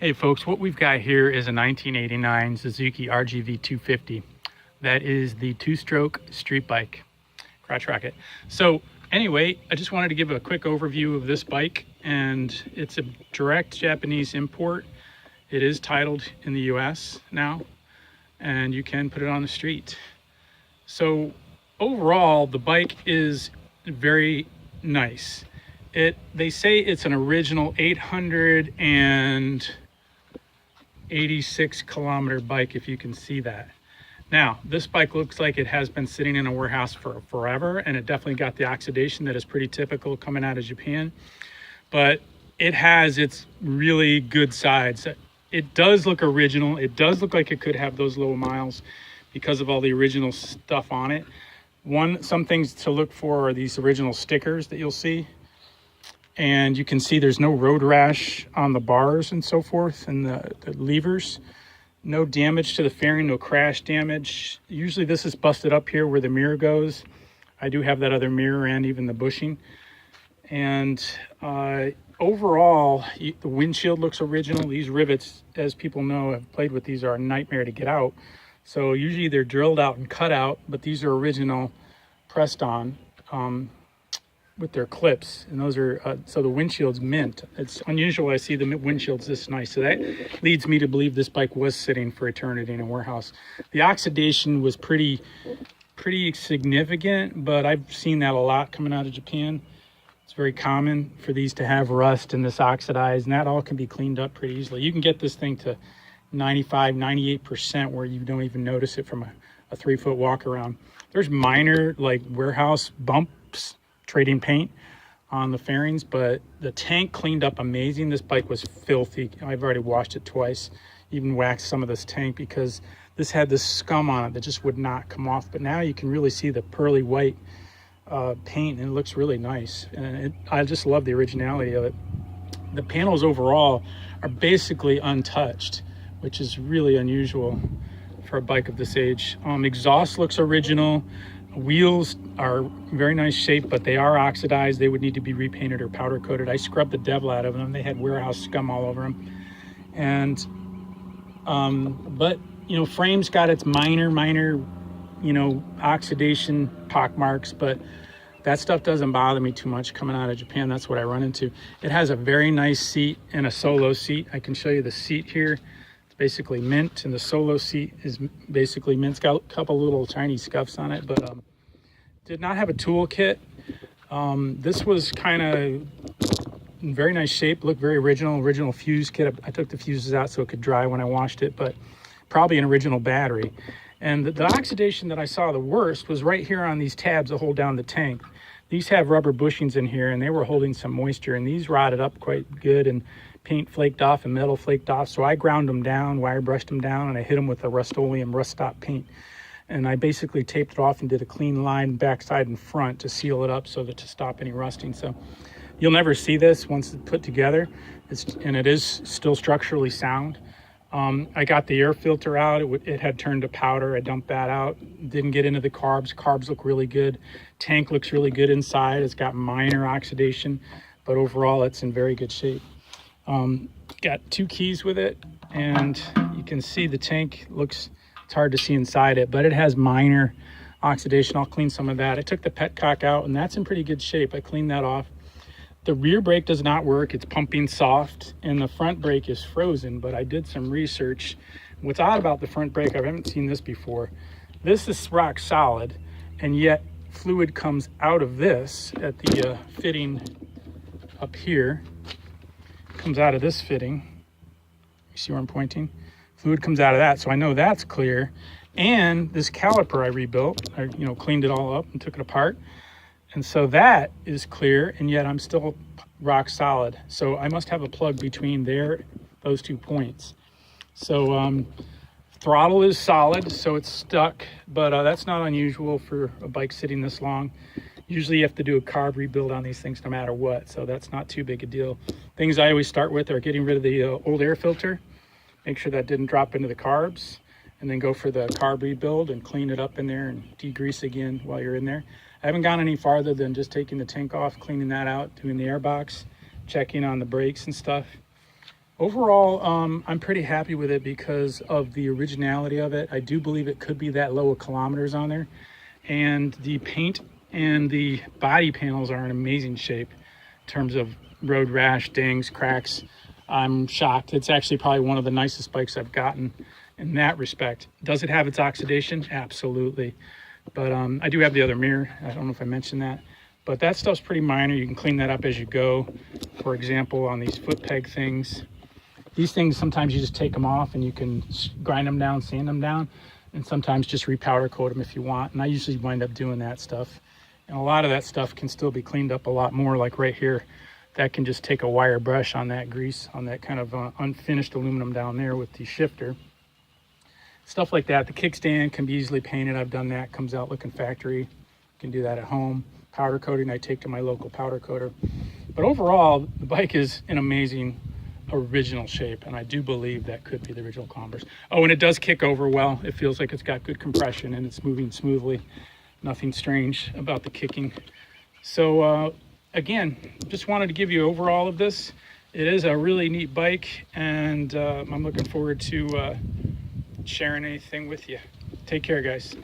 Hey folks, what we've got here is a 1989 Suzuki RGV250. That is the two-stroke street bike, crotch rocket. So anyway, I just wanted to give a quick overview of this bike, and it's a direct Japanese import. It is titled in the US now, and you can put it on the street. So overall, the bike is very nice. They say it's an original 886 kilometer bike, if you can see that. Now, this bike looks like it has been sitting in a warehouse for forever, and it definitely got the oxidation that is pretty typical coming out of Japan. But it has its really good sides. It does look original. It does look like it could have those low miles because of all the original stuff on it. Some things to look for are these original stickers that you'll see. And you can see there's no road rash on the bars and so forth, and the levers. No damage to the fairing, no crash damage. Usually this is busted up here where the mirror goes. I do have that other mirror and even the bushing. And overall, the windshield looks original. These rivets, as people know, have played with these, are a nightmare to get out. So usually they're drilled out and cut out, but these are original, pressed on. With their clips, and those are so the windshield's mint. It's unusual I see the windshield's this nice, so that leads me to believe this bike was sitting for eternity in a warehouse. The oxidation was pretty significant, but I've seen that a lot coming out of Japan. It's very common for these to have rust and this oxidized, and that all can be cleaned up pretty easily. You can get this thing to 95-98% where you don't even notice it from a 3-foot walk around. There's minor like warehouse bumps trading paint on the fairings, but the tank cleaned up amazing. This bike was filthy. I've already washed it twice, even waxed some of this tank because this had this scum on it that just would not come off. But now you can really see the pearly white paint, and it looks really nice. And I just love the originality of it. The panels overall are basically untouched, which is really unusual for a bike of this age. Exhaust looks original. Wheels are very nice shape, but they are oxidized. They would need to be repainted or powder coated. I scrubbed the devil out of them. They had warehouse scum all over them. And but you know, frame's got its minor oxidation pock marks, but that stuff doesn't bother me too much coming out of Japan. That's what I run into. It has a very nice seat and a solo seat. I can show you the seat here. Basically mint, and the solo seat is basically mint. It's got a couple little tiny scuffs on it, but did not have a tool kit. This was kind of in very nice shape, looked very original fuse kit. I took the fuses out so it could dry when I washed it, but probably an original battery. And the oxidation that I saw the worst was right here on these tabs that hold down the tank. These have rubber bushings in here, and they were holding some moisture, and these rotted up quite good, and paint flaked off and metal flaked off. So I ground them down, wire brushed them down, and I hit them with a Rust-Oleum rust stop paint. And I basically taped it off and did a clean line backside and front to seal it up so that to stop any rusting. So you'll never see this once it's put together. And it is still structurally sound. I got the air filter out. It had turned to powder. I dumped that out. Didn't get into the carbs. Carbs look really good. Tank looks really good inside. It's got minor oxidation, but overall it's in very good shape. Got 2 keys with it, and you can see the tank it's hard to see inside it, but it has minor oxidation. I'll clean some of that. I took the petcock out, and that's in pretty good shape. I cleaned that off. The rear brake does not work. It's pumping soft, and the front brake is frozen, but I did some research. What's odd about the front brake, I haven't seen this before. This is rock solid, and yet fluid comes out of this at the fitting up here. Comes out of this fitting. You see where I'm pointing? Fluid comes out of that, so I know that's clear. And this caliper I rebuilt, I cleaned it all up and took it apart, and so that is clear, and yet I'm still rock solid. So I must have a plug between those 2 points. So throttle is solid, so it's stuck, but that's not unusual for a bike sitting this long. Usually you have to do a carb rebuild on these things no matter what, so that's not too big a deal. Things I always start with are getting rid of the old air filter, make sure that didn't drop into the carbs, and then go for the carb rebuild and clean it up in there and degrease again while you're in there. I haven't gone any farther than just taking the tank off, cleaning that out, doing the air box, checking on the brakes and stuff. Overall, I'm pretty happy with it because of the originality of it. I do believe it could be that low of kilometers on there. And the paint and the body panels are in amazing shape in terms of road rash, dings, cracks. I'm shocked. It's actually probably one of the nicest bikes I've gotten in that respect. Does it have its oxidation? Absolutely. But I do have the other mirror. I don't know if I mentioned that. But that stuff's pretty minor. You can clean that up as you go. For example, on these foot peg things. These things, sometimes you just take them off and you can grind them down, sand them down, and sometimes just repowder coat them if you want. And I usually wind up doing that stuff. And a lot of that stuff can still be cleaned up a lot more, like right here. That can just take a wire brush on that grease, on that kind of unfinished aluminum down there with the shifter. Stuff like that. The kickstand can be easily painted. I've done that. Comes out looking factory. You can do that at home. Powder coating, I take to my local powder coater. But overall, the bike is in amazing original shape, and I do believe that could be the original Converse. Oh, and it does kick over well. It feels like it's got good compression and it's moving smoothly. Nothing strange about the kicking. So again, just wanted to give you overall of this. It is a really neat bike, and I'm looking forward to sharing anything with you. Take care, guys.